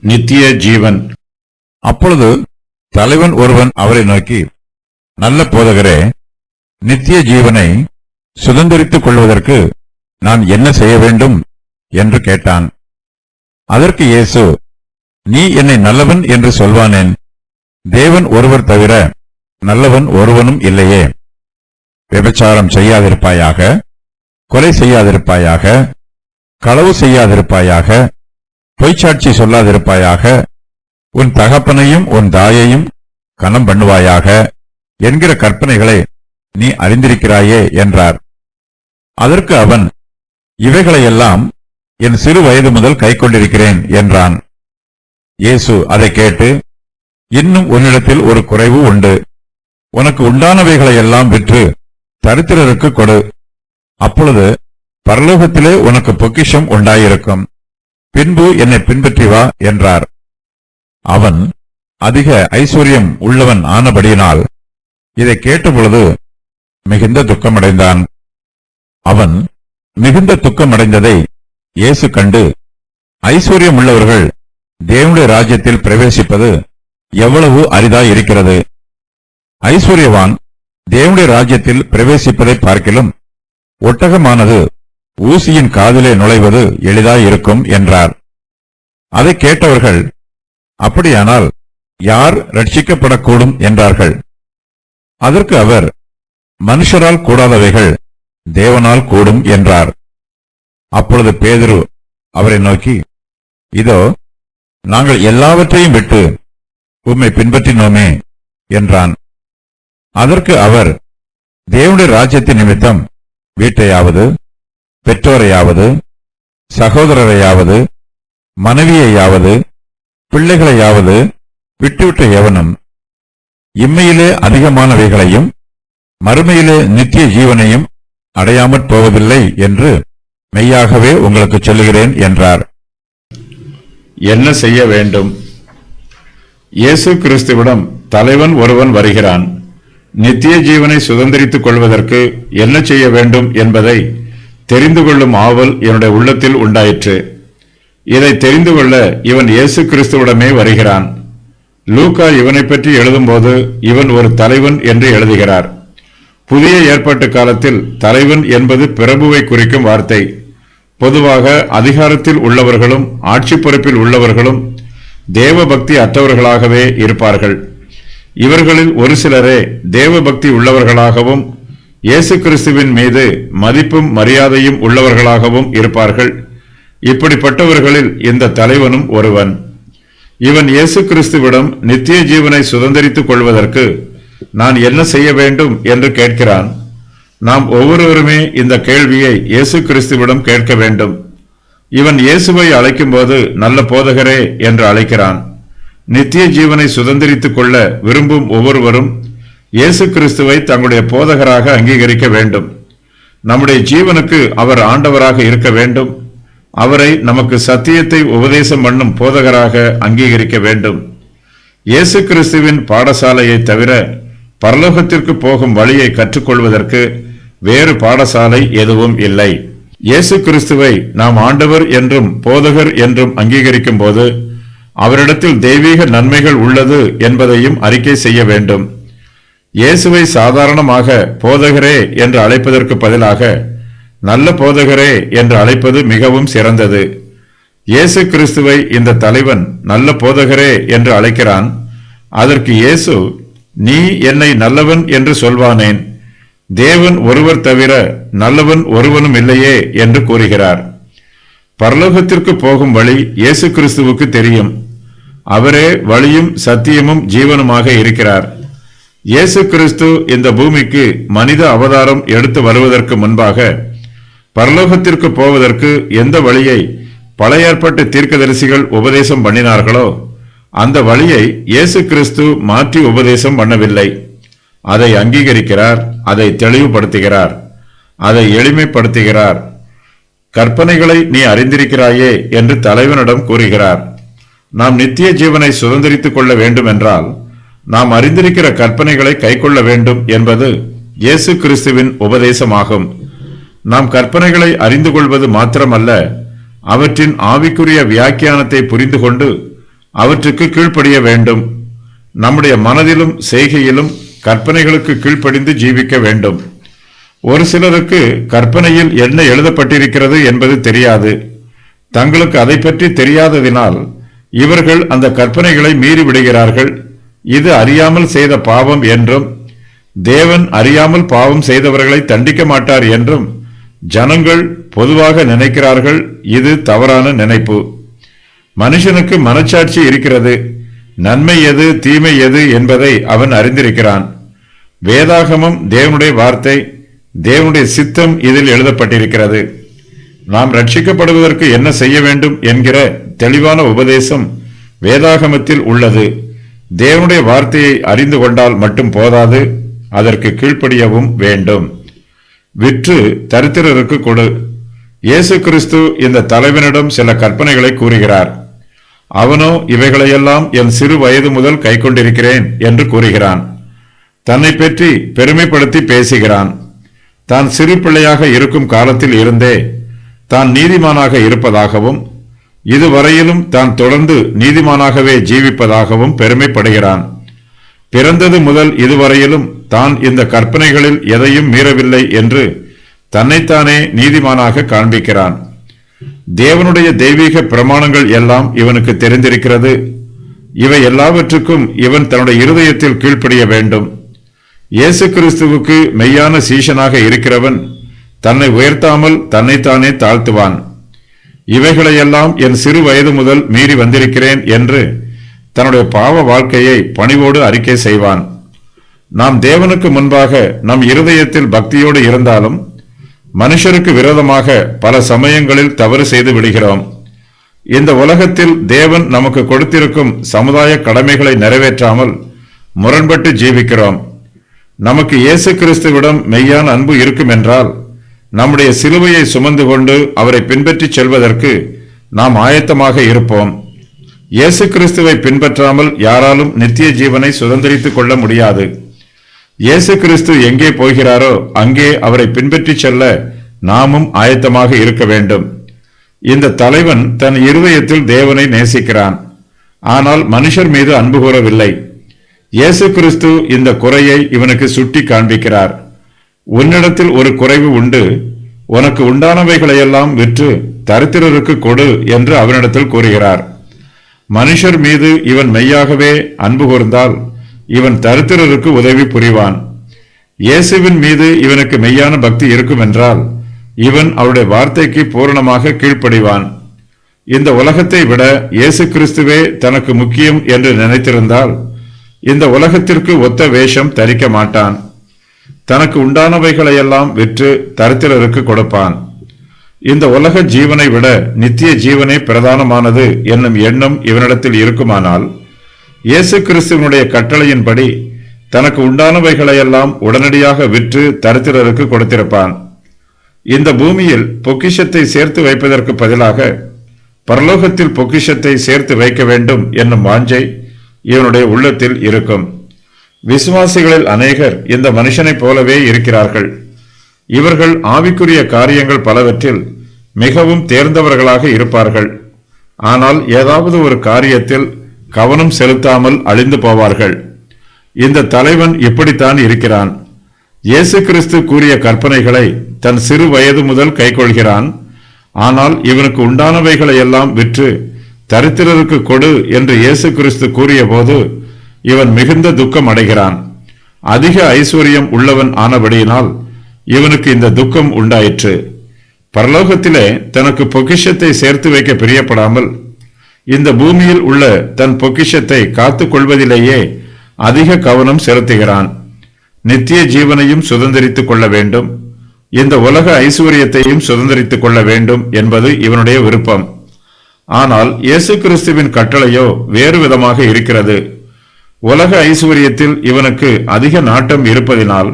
நித்திய ஜீவன். அப்பொழுது தலைவன் ஒருவன் அவரை நோக்கி, நல்ல போதகரே, நித்திய ஜீவனை சுதந்தரித்துக் கொள்வதற்கு நான் என்ன செய்ய வேண்டும் என்று கேட்டான். அதற்கு இயேசு, நீ என்னை நல்லவன் என்று சொல்வானேன்? தேவன் ஒருவர் தவிர நல்லவன் ஒருவனும் இல்லையே. விபச்சாரம் செய்யாதிருப்பாயாக, கொலை செய்யாதிருப்பாயாக, களவு செய்யாதிருப்பாயாக, பொய்ச்சாட்சி சொல்லாதிருப்பாயாக, உன் தகப்பனையும் உன் தாயையும் கனம் பண்ணுவாயாக என்கிற கற்பனைகளை நீ அறிந்திருக்கிறாயே என்றார். அதற்கு அவன், இவைகளையெல்லாம் என் சிறு வயது முதல் கைக்கொண்டிருக்கிறேன் என்றான். இயேசு அதை கேட்டு, இன்னும் உன்னிடத்தில் ஒரு குறைவு உண்டு. உனக்கு உண்டானவைகளையெல்லாம் விற்று தரித்திரருக்கு கொடு. அப்பொழுது பரலோகத்திலே உனக்கு பொக்கிஷம் உண்டாயிருக்கும். பின்பு என்னை பின்பற்றி வா என்றார். அவன் அதிக ஐஸ்வர்யம் உள்ளவன் ஆனபடியினால் இதை கேட்டபொழுது மிகுந்த துக்கமடைந்தான். அவன் மிகுந்த துக்கமடைந்ததை இயேசு கண்டு, ஐஸ்வர்யம் உள்ளவர்கள் தேவனுடைய ராஜ்யத்தில் பிரவேசிப்பது எவ்வளவு அரிதாயிருக்கிறது. ஐஸ்வர்யவான் தேவனுடைய ராஜ்யத்தில் பிரவேசிப்பதை பார்க்கிலும் ஒட்டகமானது ஊசியின் காதிலே நுழைவது எளிதாயிருக்கும் என்றார். அதை கேட்டவர்கள், அப்படியானால் யார் ரட்சிக்கப்படக்கூடும் என்றார்கள். அதற்கு அவர், மனுஷரால் கூடாதவைகள் தேவனால் கூடும் என்றார். அப்பொழுது பேதுரு அவரை நோக்கி, இதோ நாங்கள் எல்லாவற்றையும் விட்டு உம்மை பின்பற்றினோமே என்றான். அதற்கு அவர், தேவனுடைய ராஜ்யத்தின் நிமித்தம் வீட்டையாவது, பெற்றோரையாவது, சகோதரரையாவது, மனைவியையாவது, பிள்ளைகளையாவது விட்டுவிட்ட எவனும் இம்மையிலே அதிகமானவைகளையும் மறுமையிலே நித்திய ஜீவனையும் அடையாமற் போவதில்லை என்று மெய்யாகவே உங்களுக்கு சொல்லுகிறேன் என்றார். என்ன செய்ய வேண்டும்? இயேசு கிறிஸ்துவிடம் தலைவன் ஒருவன் வருகிறான். நித்திய ஜீவனை சுதந்திரித்துக் கொள்வதற்கு என்ன செய்ய வேண்டும் என்பதை தெரிந்து கொள்ளும் ஆவல் என்னுடைய உள்ளத்தில் உண்டாயிற்று. இதை தெரிந்து கொள்ள இவன் இயேசு கிறிஸ்துவிடமே வருகிறான். லூக்கா இவனை பற்றி எழுதும்போது இவன் ஒரு தலைவன் என்று எழுதுகிறார். புதிய ஏற்பாட்டு காலத்தில் தலைவன் என்பது பிரபுவை குறிக்கும் வார்த்தை. பொதுவாக அதிகாரத்தில் உள்ளவர்களும் ஆட்சி பொறுப்பில் உள்ளவர்களும் தேவபக்தி அற்றவர்களாகவே இருப்பார்கள். இவர்களில் ஒரு சிலரே தேவபக்தி உள்ளவர்களாகவும் இயேசு கிறிஸ்துவின் மீது மதிப்பும் மரியாதையும் உள்ளவர்களாகவும் இருப்பார்கள். இப்படிப்பட்டவர்களில் இந்த தலைவனும் ஒருவன். இவன் இயேசு கிறிஸ்துவிடம் நித்திய ஜீவனை சுதந்திரித்துக் கொள்வதற்கு நான் என்ன செய்ய வேண்டும் என்று கேட்கிறான். நாம் ஒவ்வொருவருமே இந்த கேள்வியை இயேசு கிறிஸ்துவிடம் கேட்க வேண்டும். இவன் இயேசுவை அழைக்கும் போது நல்ல போதகரே என்று அழைக்கிறான். நித்திய ஜீவனை சுதந்திரித்துக் கொள்ள விரும்பும் ஒவ்வொருவரும் இயேசு கிறிஸ்துவை தங்களுடைய போதகராக அங்கீகரிக்க வேண்டும். நம்முடைய ஜீவனுக்கு அவர் ஆண்டவராக இருக்க வேண்டும். அவரை நமக்கு சத்தியத்தை உபதேசம் பண்ணும் போதகராக அங்கீகரிக்க வேண்டும். இயேசு கிறிஸ்துவின் பாடசாலையை தவிர பரலோகத்திற்கு போகும் வழியை கற்றுக்கொள்வதற்கு வேறு பாடசாலை எதுவும் இல்லை. இயேசு கிறிஸ்துவை நாம் ஆண்டவர் என்றும் போதகர் என்றும் அங்கீகரிக்கும் போது அவரிடத்தில் தெய்வீக நன்மைகள் உள்ளது என்பதையும் அறிக்கை செய்ய வேண்டும். இயேசுவை சாதாரணமாக போதகரே என்று அழைப்பதற்கு பதிலாக நல்ல போதகரே என்று அழைப்பது மிகவும் சிறந்தது. இயேசு கிறிஸ்துவை இந்த தலைவன் நல்ல போதகரே என்று அழைக்கிறான். அதற்கு இயேசு, நீ என்னை நல்லவன் என்று சொல்வானேன்? தேவன் ஒருவர் தவிர நல்லவன் ஒருவனும் இல்லையே என்று கூறுகிறார். பரலோகத்திற்கு போகும் வழி இயேசு கிறிஸ்துவுக்கு தெரியும். அவரே வழியும் சத்தியமும் ஜீவனுமாக இருக்கிறார். இயேசு கிறிஸ்து இந்த பூமிக்கு மனித அவதாரம் எடுத்து வருவதற்கு முன்பாக பரலோகத்திற்கு போவதற்கு எந்த வழியை பழைய ஏற்பாட்டு தீர்க்கதரிசிகள் உபதேசம் பண்ணினார்களோ அந்த வழியை இயேசு கிறிஸ்து மாற்றி உபதேசம் பண்ணவில்லை. அதை அங்கீகரிக்கிறார், அதை தெளிவுபடுத்துகிறார், அதை எளிமைப்படுத்துகிறார். கற்பனைகளை நீ அறிந்திருக்கிறாயே என்று தலைவனிடம் கூறுகிறார். நாம் நித்திய ஜீவனை சுதந்திரித்துக் கொள்ள வேண்டும் என்றால் நாம் அறிந்திருக்கிற கற்பனைகளை கைக்கொள்ள வேண்டும் என்பது இயேசு கிறிஸ்துவின் உபதேசமாகும். நாம் கற்பனைகளை அறிந்து கொள்வது மாத்திரமல்ல, அவற்றின் ஆவிக்குரிய வியாக்கியானத்தை புரிந்து கொண்டு அவற்றுக்கு கீழ்ப்படிய வேண்டும். நம்முடைய மனதிலும் செய்கையிலும் கற்பனைகளுக்கு கீழ்ப்படிந்து ஜீவிக்க வேண்டும். ஒரு சிலருக்கு கற்பனையில் என்ன எழுதப்பட்டிருக்கிறது என்பது தெரியாது. தங்களுக்கு அதை பற்றி தெரியாததினால் இவர்கள் அந்த கற்பனைகளை மீறி விடுகிறார்கள். இது அறியாமல் செய்த பாவம் என்றும் தேவன் அறியாமல் பாவம் செய்தவர்களை தண்டிக்க மாட்டார் என்றும் ஜனங்கள் பொதுவாக நினைக்கிறார்கள். இது தவறான நினைப்பு. மனுஷனுக்கு மனச்சாட்சி இருக்கிறது. நன்மை எது தீமை எது என்பதை அவன் அறிந்திருக்கிறான். வேதாகமம் தேவனுடைய வார்த்தை, தேவனுடைய சித்தம் இதில் எழுதப்பட்டிருக்கிறது. நாம் ரட்சிக்கப்படுவதற்கு என்ன செய்ய வேண்டும் என்கிற தெளிவான உபதேசம் வேதாகமத்தில் உள்ளது. தேவனுடைய வார்த்தையை அறிந்து கொண்டால் மட்டும் போதாது, அதற்கு கீழ்ப்படியவும் வேண்டும். விற்று தரித்திரருக்கு கொடு. இயேசு கிறிஸ்து இந்த தலைவனிடம் சில கற்பனைகளை கூறுகிறார். அவனோ இவைகளையெல்லாம் என் சிறு வயது முதல் கை கொண்டிருக்கிறேன் என்று கூறுகிறான். தன்னை பற்றி பெருமைப்படுத்தி பேசுகிறான். தான் சிறு பிள்ளையாக இருக்கும் காலத்தில் இருந்தே தான் நீதிமானாக இருப்பதாகவும் இதுவரையிலும் தான் தொடர்ந்து நீதிமானாகவே ஜீவிப்பதாகவும் பெருமைப்படுகிறான். பிறந்தது முதல் இதுவரையிலும் தான் இந்த கற்பனைகளில் எதையும் மீறவில்லை என்று தன்னைத்தானே நீதிமானாக காண்பிக்கிறான். தேவனுடைய தெய்வீக பிரமாணங்கள் எல்லாம் இவனுக்கு தெரிந்திருக்கிறது. இவை எல்லாவற்றுக்கும் இவன் தன்னுடைய இருதயத்தில் கீழ்ப்படிய வேண்டும். இயேசு கிறிஸ்துவுக்கு மெய்யான சீஷனாக இருக்கிறவன் தன்னை உயர்த்தாமல் தன்னைத்தானே தாழ்த்துவான். இவைகளையெல்லாம் என் சிறு வயது முதல் மீறி வந்திருக்கிறேன் என்று தன்னுடைய பாவ வாழ்க்கையை பணிவோடு அறிக்கை செய்வான். நாம் தேவனுக்கு முன்பாக நம் இருதயத்தில் பக்தியோடு இருந்தாலும் மனுஷருக்கு விரோதமாக பல சமயங்களில் தவறு செய்து விடுகிறோம். இந்த உலகத்தில் தேவன் நமக்கு கொடுத்திருக்கும் சமுதாய கடமைகளை நிறைவேற்றாமல் முரண்பட்டு ஜீவிக்கிறோம். நமக்கு இயேசு கிறிஸ்துவிடம் மெய்யான அன்பு இருக்கும் என்றால் நம்முடைய சிலுவையை சுமந்து கொண்டு அவரை பின்பற்றி செல்வதற்கு நாம் ஆயத்தமாக இருப்போம். இயேசு கிறிஸ்துவை பின்பற்றாமல் யாராலும் நித்திய ஜீவனை சுதந்திரித்துக் கொள்ள முடியாது. இயேசு கிறிஸ்து எங்கே போகிறாரோ அங்கே அவரை பின்பற்றி செல்ல நாமும் ஆயத்தமாக இருக்க வேண்டும். இந்த தலைவன் தன் இருதயத்தில் தேவனை நேசிக்கிறான். ஆனால் மனுஷர் மீது அன்பு கூறவில்லை. இயேசு கிறிஸ்து இந்த குறையை இவனுக்கு சுட்டி காண்பிக்கிறார். உன்னிடத்தில் ஒரு குறைவு உண்டு, உனக்கு உண்டானவைகளையெல்லாம் விற்று தரித்திரருக்கு கொடு என்று அவனிடத்தில் கூறுகிறார். மனுஷர் மீது இவன் மெய்யாகவே அன்பு கூர்ந்தால் இவன் தரித்திரருக்கு உதவி புரிவான். இயேசுவின் மீது இவனுக்கு மெய்யான பக்தி இருக்கும் என்றால் இவன் அவருடைய வார்த்தைக்கு பூரணமாக கீழ்ப்படிவான். இந்த உலகத்தை விட இயேசு கிறிஸ்துவே தனக்கு முக்கியம் என்று நினைத்திருந்தால் இந்த உலகத்திற்கு ஒத்த வேஷம் தரிக்க மாட்டான். தனக்கு உண்டானவைகளையெல்லாம் விற்று தரித்திரருக்கு கொடுப்பான். இந்த உலக ஜீவனை விட நித்திய ஜீவனே பிரதானமானது என்னும் எண்ணம் இவனிடத்தில் இருக்குமானால் இயேசு கிறிஸ்துவனுடைய கட்டளையின்படி தனக்கு உண்டானவைகளையெல்லாம் உடனடியாக விற்று தரித்திரருக்கு கொடுத்திருப்பான். இந்த பூமியில் பொக்கிஷத்தை சேர்த்து வைப்பதற்கு பதிலாக பரலோகத்தில் பொக்கிஷத்தை சேர்த்து வைக்க வேண்டும் என்னும் வாஞ்சை இவனுடைய உள்ளத்தில் இருக்கும். விசுவாசிகளில் அநேகர் இந்த மனுஷனைப் போலவே இருக்கிறார்கள். இவர்கள் ஆவிக்குரிய காரியங்கள் பலவற்றில் மிகவும் தேர்ந்தவர்களாக இருப்பார்கள். ஆனால் ஏதாவது ஒரு காரியத்தில் கவனம் செலுத்தாமல் அழிந்து போவார்கள். இந்த தலைவன் இப்படித்தான் இருக்கிறான். இயேசு கிறிஸ்து கூறிய கற்பனைகளை தன் சிறு வயது முதல் கைக்கொள்கிறான். ஆனால் இவனுக்கு உண்டானவைகளை எல்லாம் விற்று தரித்திரருக்கு கொடு என்று இயேசு கிறிஸ்து கூறிய போது இவன் மிகுந்த துக்கம் அடைகிறான். அதிக ஐஸ்வர்யம் உள்ளவன் ஆனபடியினால் இவனுக்கு இந்த துக்கம் உண்டாயிற்று. பரலோகத்திலே தனக்கு பொக்கிஷத்தை சேர்த்து வைக்க பிரியப்படாமல் இந்த பூமியில் உள்ள தன் பொக்கிஷத்தை காத்துக் கொள்வதிலேயே அதிக கவனம் செலுத்துகிறான். நித்திய ஜீவனையும் சுதந்திரித்துக் கொள்ள வேண்டும், இந்த உலக ஐஸ்வர்யத்தையும் சுதந்திரித்துக் கொள்ள வேண்டும் என்பது இவனுடைய விருப்பம். ஆனால் இயேசு கிறிஸ்துவின் கட்டளையோ வேறு விதமாக இருக்கிறது. உலக ஐஸ்வர்யத்தில் இவனுக்கு அதிக நாட்டம் இருப்பதினால்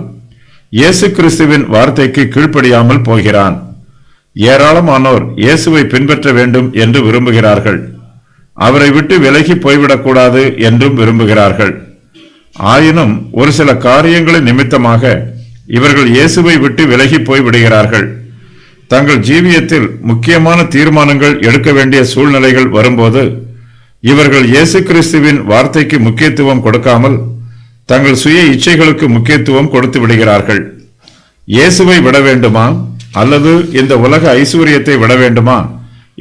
இயேசு கிறிஸ்துவின் வார்த்தைக்கு கீழ்ப்படியாமல் போகிறான். ஏராளமானோர் இயேசுவை பின்பற்ற வேண்டும் என்று விரும்புகிறார்கள். அவரை விட்டு விலகி போய்விடக்கூடாது என்றும் விரும்புகிறார்கள். ஆயினும் ஒரு சில காரியங்களின் நிமித்தமாக இவர்கள் இயேசுவை விட்டு விலகி போய் விடுகிறார்கள். தங்கள் ஜீவியத்தில் முக்கியமான தீர்மானங்கள் எடுக்க வேண்டிய சூழ்நிலைகள் வரும்போது இவர்கள் இயேசு கிறிஸ்துவின் வார்த்தைக்கு முக்கியத்துவம் கொடுக்காமல் தங்கள் சுய இச்சைகளுக்கு முக்கியத்துவம் கொடுத்து விடுகிறார்கள். இயேசுவை விட வேண்டுமா அல்லது இந்த உலக ஐஸ்வர்யத்தை விட வேண்டுமா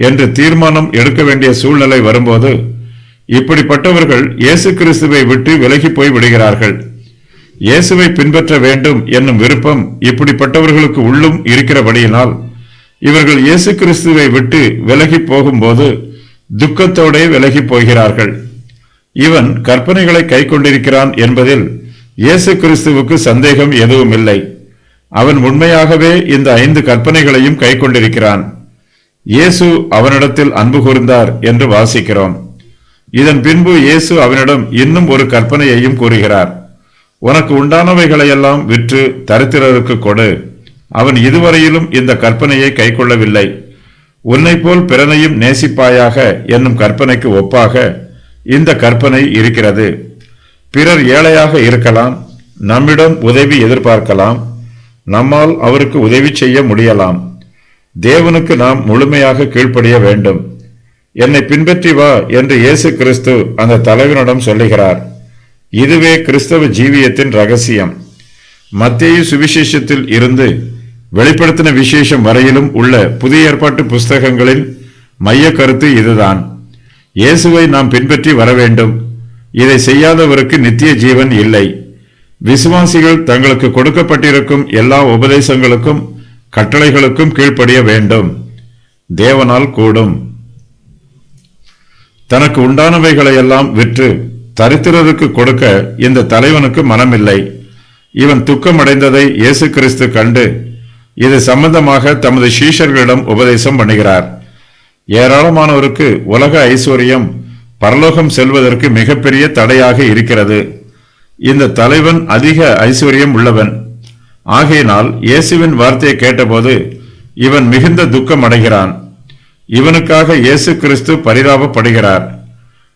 என்று தீர்மானம் எடுக்க வேண்டிய சூழ்நிலை வரும்போது இப்படிப்பட்டவர்கள் இயேசு கிறிஸ்துவை விட்டு விலகி போய் விடுகிறார்கள். இயேசுவை பின்பற்ற வேண்டும் என்னும் விருப்பம் இப்படிப்பட்டவர்களுக்கு உள்ளும் இருக்கிறபடியினால் இவர்கள் இயேசு கிறிஸ்துவை விட்டு விலகி போகும்போது துக்கத்தோடே விலகி போகிறார்கள். இவன் கற்பனைகளை கை கொண்டிருக்கிறான் என்பதில் இயேசு கிறிஸ்துவுக்கு சந்தேகம் எதுவும் இல்லை. அவன் உண்மையாகவே இந்த 5 கற்பனைகளையும் கை கொண்டிருக்கிறான். இயேசு அவனிடத்தில் அன்பு கூர்ந்தார் என்று வாசிக்கிறோம். இதன் பின்பு இயேசு அவனிடம் இன்னும் ஒரு கற்பனையையும் கூறுகிறார். உனக்கு உண்டானவைகளையெல்லாம் விற்று தரித்திரருக்கு கொடு. அவன் இதுவரையிலும் இந்த கற்பனையை கை கொள்ளவில்லை. உன்னை போல் பிறனையும் நேசிப்பாயாக என்னும் கற்பனைக்கு ஒப்பாக இந்த கற்பனை இருக்கிறது. பிறர் ஏழையாக இருக்கலாம், நம்மிடம் உதவி எதிர்பார்க்கலாம், நம்மால் அவருக்கு உதவி செய்ய முடியலாம். தேவனுக்கு நாம் முழுமையாக கீழ்ப்படிய வேண்டும். என்னை பின்பற்றி வா என்று இயேசு கிறிஸ்து அந்த தலைவனிடம் சொல்லுகிறார். இதுவே கிறிஸ்தவ ஜீவியத்தின் ரகசியம். மத்தேயு சுவிசேஷத்தில் இருந்து வெளிப்படுத்தின விசேஷம் வரையிலும் உள்ள புதிய ஏற்பாட்டு புஸ்தகங்களின் மைய கருத்து இதுதான். இயேசுவை நாம் பின்பற்றி வர வேண்டும். இதை செய்யாதவருக்கு நித்திய ஜீவன் இல்லை. விசுவாசிகள் தங்களுக்கு கொடுக்கப்பட்டிருக்கும் எல்லா உபதேசங்களுக்கும் கட்டளைகளுக்கும் கீழ்ப்படிய வேண்டும். தேவனால் கூடும். தனக்கு உண்டானவைகளையெல்லாம் விற்று தரித்திரருக்கு கொடுக்க இந்த தலைவனுக்கு மனமில்லை. இவன் துக்கமடைந்ததை இயேசு கிறிஸ்து கண்டு இது சம்பந்தமாக தமது சீஷர்களிடம் உபதேசம் பண்ணுகிறார். ஏராளமானோருக்கு உலக ஐஸ்வர்யம் பரலோகம் செல்வதற்கு மிகப்பெரிய தடையாக இருக்கிறது. இந்த தலைவன் அதிக ஐஸ்வர்யம் உள்ளவன். ஆகையினால் இயேசுவின் வார்த்தையை கேட்டபோது இவன் மிகுந்த துக்கம் அடைகிறான். இவனுக்காக இயேசு கிறிஸ்து பரிதாபப்படுகிறார்.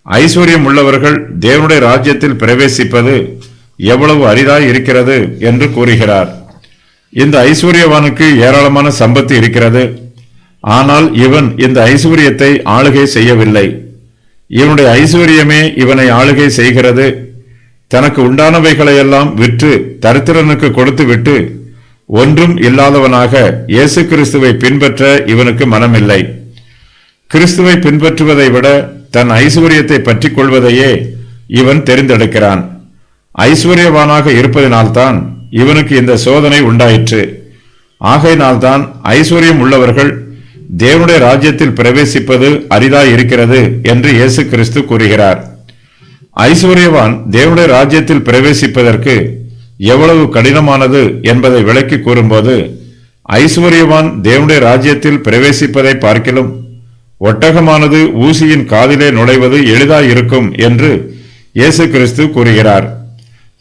ஐஸ்வர்யம் உள்ளவர்கள் தேவனுடைய ராஜ்யத்தில் பிரவேசிப்பது எவ்வளவு அரிதாய் இருக்கிறது என்று கூறுகிறார். இந்த ஐஸ்வர்யவானுக்கு ஏராளமான சம்பத்து இருக்கிறது. ஆனால் இவன் இந்த ஐஸ்வர்யத்தை ஆளுகை செய்யவில்லை. இவனுடைய ஐஸ்வர்யமே இவனை ஆளுகை செய்கிறது. தனக்கு உண்டானவைகளையெல்லாம் விற்று தரித்திரனுக்கு கொடுத்துவிட்டு ஒன்றும் இல்லாதவனாக இயேசு கிறிஸ்துவை பின்பற்ற இவனுக்கு மனமில்லை. கிறிஸ்துவை பின்பற்றுவதை விட தன் ஐஸ்வர்யத்தை பற்றிக் கொள்வதையே இவன் தெரிந்தெடுக்கிறான். ஐஸ்வர்யவானாக இருப்பதினால்தான் இவனுக்கு இந்த சோதனை உண்டாயிற்று. ஆகையினால்தான் ஐஸ்வர்யம் உள்ளவர்கள் தேவனுடைய ராஜ்யத்தில் பிரவேசிப்பது அரிதாய் இருக்கிறது என்று இயேசு கிறிஸ்து கூறுகிறார். ஐஸ்வர்யவான் தேவனுடைய ராஜ்யத்தில் பிரவேசிப்பதற்கு எவ்வளவு கடினமானது என்பதை விளக்கி கூறும்போது ஐஸ்வர்யவான் தேவனுடைய ராஜ்யத்தில் பிரவேசிப்பதை பார்க்கிலும் ஒட்டகமானது ஊசியின் காதிலே நுழைவது எளிதாயிருக்கும் என்று இயேசு கிறிஸ்து கூறுகிறார்.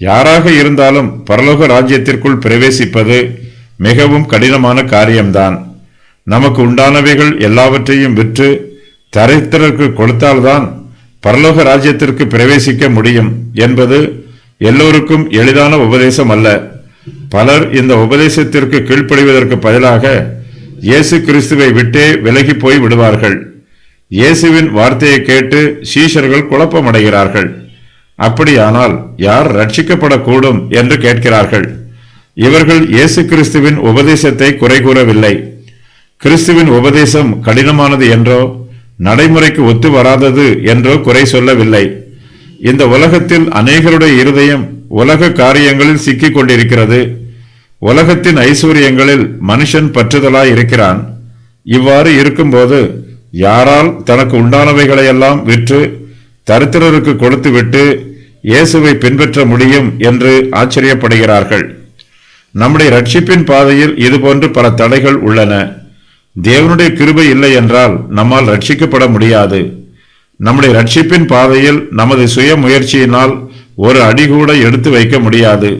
யாராக இருந்தாலும் பரலோக ராஜ்யத்திற்குள் பிரவேசிப்பது மிகவும் கடினமான காரியம்தான். நமக்கு உண்டானவைகள் எல்லாவற்றையும் விற்று தரித்திரருக்கு கொடுத்தால்தான் பரலோக ராஜ்யத்திற்கு பிரவேசிக்க முடியும் என்பது எல்லோருக்கும் எளிதான உபதேசம் அல்ல. பலர் இந்த உபதேசத்திற்கு கீழ்ப்படிவதற்கு பதிலாக இயேசு கிறிஸ்துவை விட்டே விலகி போய் விடுவார்கள். இயேசுவின் வார்த்தையை கேட்டு சீஷர்கள் குழப்பமடைகிறார்கள். அப்படியானால் யார் ரட்சிக்கப்படக்கூடும் என்று கேட்கிறார்கள். இவர்கள் இயேசு கிறிஸ்துவின் உபதேசத்தை குறை கூறவில்லை. கிறிஸ்துவின் உபதேசம் கடினமானது என்றோ நடைமுறைக்கு ஒத்து வராதது என்றோ குறை சொல்லவில்லை. இந்த உலகத்தில் அநேகருடைய இருதயம் உலக காரியங்களில் சிக்கிக் கொண்டிருக்கிறது. உலகத்தின் ஐஸ்வர்யங்களில் மனுஷன் பற்றுதலாய் இருக்கிறான். இவ்வாறு இருக்கும்போது யாரால் தனக்கு உண்டானவைகளையெல்லாம் விற்று தரித்திரருக்கு கொடுத்துவிட்டு இயேசுவை பின்பற்ற முடியும் என்று ஆச்சரியப்படுகிறார்கள். நம்முடைய ரட்சிப்பின் பாதையில் இதுபோன்று பல தடைகள் உள்ளன. தேவனுடைய கிருபை இல்லை என்றால் நம்மால் ரட்சிக்கப்பட முடியாது. நம்முடைய ரட்சிப்பின் பாதையில் நமது சுய முயற்சியினால் ஒரு அடி கூட எடுத்து வைக்க முடியாது.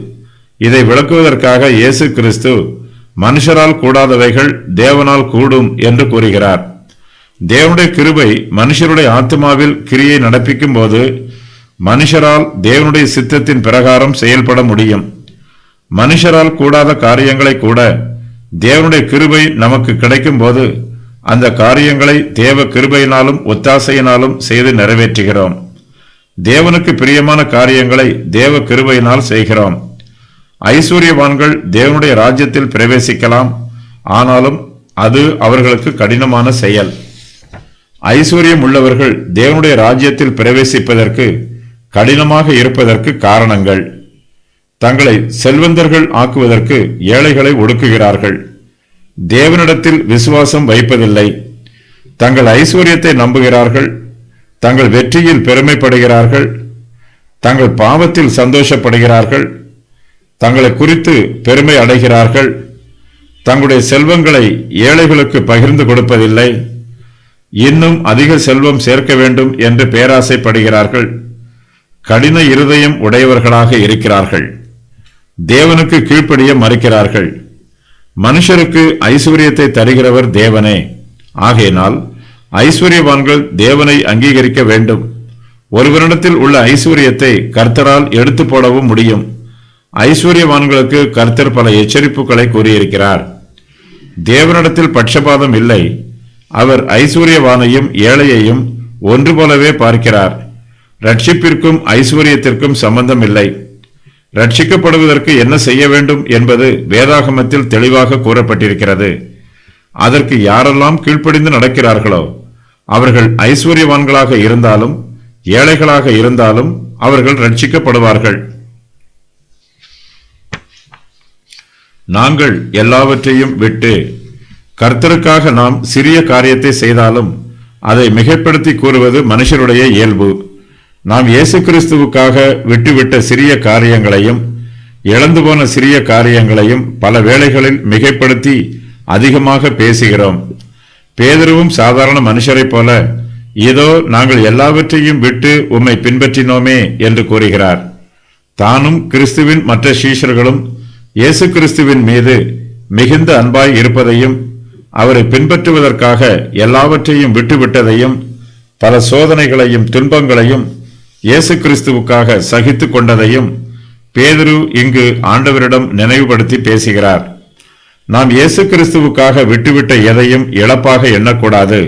இதை விளக்குவதற்காக இயேசு கிறிஸ்து மனுஷரால் கூடாதவைகள் தேவனால் கூடும் என்று கூறுகிறார். தேவனுடைய கிருபை மனுஷருடைய ஆத்மாவில் கிரியை நடப்பிக்கும் போது மனுஷரால் தேவனுடைய சித்தத்தின் பிரகாரம் செயல்பட முடியும். மனுஷரால் கூடாத காரியங்களை கூட தேவனுடைய கிருபை நமக்கு கிடைக்கும் போது அந்த காரியங்களை தேவ கிருபையினாலும் ஒத்தாசையினாலும் செய்து நிறைவேற்றுகிறோம். தேவனுக்கு பிரியமான காரியங்களை தேவ கிருபையினால் செய்கிறோம். ஐஸ்வர்யவான்கள் தேவனுடைய ராஜ்யத்தில் பிரவேசிக்கலாம், ஆனாலும் அது அவர்களுக்கு கடினமான செயல். ஐஸ்வர்யம் உள்ளவர்கள் தேவனுடைய ராஜ்யத்தில் பிரவேசிப்பதற்கு கடினமாக இருப்பதற்கு காரணங்கள்: தங்களை செல்வந்தர்கள் ஆக்குவதற்கு ஏழைகளை ஒடுக்குகிறார்கள், தேவனிடத்தில் விசுவாசம் வைப்பதில்லை, தங்கள் ஐஸ்வர்யத்தை நம்புகிறார்கள், தங்கள் வெற்றியில் பெருமைப்படுகிறார்கள், தங்கள் பாவத்தில் சந்தோஷப்படுகிறார்கள், தங்களை குறித்து பெருமை அடைகிறார்கள், தங்களுடைய செல்வங்களை ஏழைகளுக்கு பகிர்ந்து கொடுப்பதில்லை, இன்னும் அதிக செல்வம் சேர்க்க வேண்டும் என்று பேராசைப்படுகிறார்கள், கடின இருதயம் உடையவர்களாக இருக்கிறார்கள், தேவனுக்கு கீழ்ப்படிய மறுக்கிறார்கள். மனுஷருக்கு ஐஸ்வர்யத்தை தருகிறவர் தேவனே. ஆகையினால் ஐஸ்வர்யவான்கள் தேவனை அங்கீகரிக்க வேண்டும். ஒருவரிடத்தில் உள்ள ஐஸ்வர்யத்தை கர்த்தரால் எடுத்து போடவும் முடியும். ஐஸ்வர்யவான்களுக்கு கர்த்தர் பல எச்சரிப்புகளை கூறியிருக்கிறார். தேவனிடத்தில் பட்சபாதம் இல்லை. அவர் ஐஸ்வர்யவானையும் ஏழையையும் ஒன்று போலவே பார்க்கிறார். ரட்சிப்பிற்கும் ஐஸ்வர்யத்திற்கும் சம்பந்தம் இல்லை. ரட்சிக்கப்படுவதற்கு என்ன செய்ய வேண்டும் என்பது வேதாகமத்தில் தெளிவாக கூறப்பட்டிருக்கிறது. அதற்கு யாரெல்லாம் கீழ்ப்படிந்து நடக்கிறார்களோ அவர்கள் ஐஸ்வர்யவான்களாக இருந்தாலும் ஏழைகளாக இருந்தாலும் அவர்கள் ரட்சிக்கப்படுவார்கள். நாங்கள் எல்லாவற்றையும் விட்டு கர்த்தருக்காக நாம் சிறிய காரியத்தை செய்தாலும் அதை மிகைப்படுத்தி கூறுவது மனுஷருடைய இயல்பு. நாம் இயேசு கிறிஸ்துவுக்காக விட்டுவிட்ட சிறிய காரியங்களையும் இழந்து போன சிறிய காரியங்களையும் பல வேளைகளில் மிகைப்படுத்தி அதிகமாக பேசுகிறோம். பேதுருவும் சாதாரண மனுஷரைப் போல, இதோ நாங்கள் எல்லாவற்றையும் விட்டு உம்மை பின்பற்றினோமே என்று கூறுகிறார். தானும் கிறிஸ்துவின் மற்ற சீஷர்களும் இயேசு கிறிஸ்துவின் மீது மிகுந்த அன்பாய் இருப்பதையும் அவரை பின்பற்றுவதற்காக எல்லாவற்றையும் விட்டுவிட்டதையும் பல சோதனைகளையும் துன்பங்களையும் இயேசு கிறிஸ்துவுக்காக சகித்துக் கொண்டதையும் பேதுரு இங்கு ஆண்டவரிடம் நினைவுபடுத்தி பேசுகிறார். நாம் இயேசு கிறிஸ்துவுக்காக விட்டுவிட்ட எதையும் இழப்பாக எண்ணக்கூடாது.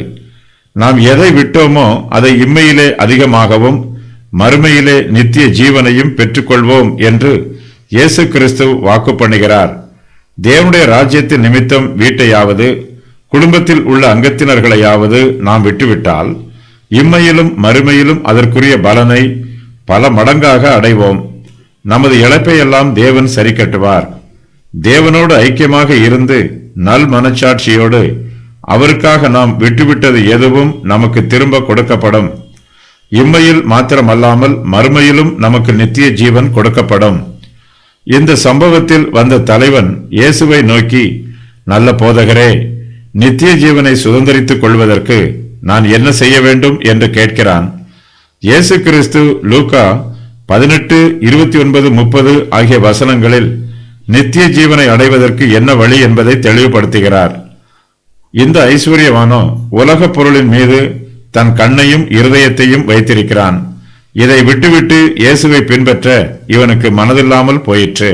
நாம் எதை விட்டோமோ அதை இம்மையிலே அதிகமாகவும் மறுமையிலே நித்திய ஜீவனையும் பெற்றுக்கொள்வோம் என்று இயேசு கிறிஸ்து வாக்கு பண்ணுகிறார். தேவனுடைய ராஜ்யத்தின் நிமித்தம் வீட்டையாவது குடும்பத்தில் உள்ள அங்கத்தினர்களையாவது நாம் விட்டுவிட்டால் இம்மையிலும் மறுமையிலும் அதற்குரிய பலனை பல மடங்காக அடைவோம். நமது இழப்பையெல்லாம் தேவன் சரி கட்டுவார். தேவனோடு ஐக்கியமாக இருந்து நல் மனச்சாட்சியோடு அவருக்காக நாம் விட்டுவிட்டது எதுவும் நமக்கு திரும்ப கொடுக்கப்படும். இம்மையில் மாத்திரமல்லாமல் மறுமையிலும் நமக்கு நித்திய ஜீவன் கொடுக்கப்படும். இந்த சம்பவத்தில் வந்த தலைவன் இயேசுவை நோக்கி, நல்ல போதகரே, நித்திய ஜீவனை சுதந்திரித்துக் கொள்வதற்கு நான் என்ன செய்ய வேண்டும் என்று கேட்கிறான். இயேசு கிறிஸ்து லூக்கா 18, 29, 30 ஆகிய வசனங்களில் நித்திய ஜீவனை அடைவதற்கு என்ன வழி என்பதை தெளிவுபடுத்துகிறார். இந்த ஐஸ்வர்யவானோ உலக பொருளின் மீது தன் கண்ணையும் இருதயத்தையும் வைத்திருக்கிறான். இதை விட்டுவிட்டு இயேசுவை பின்பற்ற இவனுக்கு மனதில்லாமல் போயிற்று.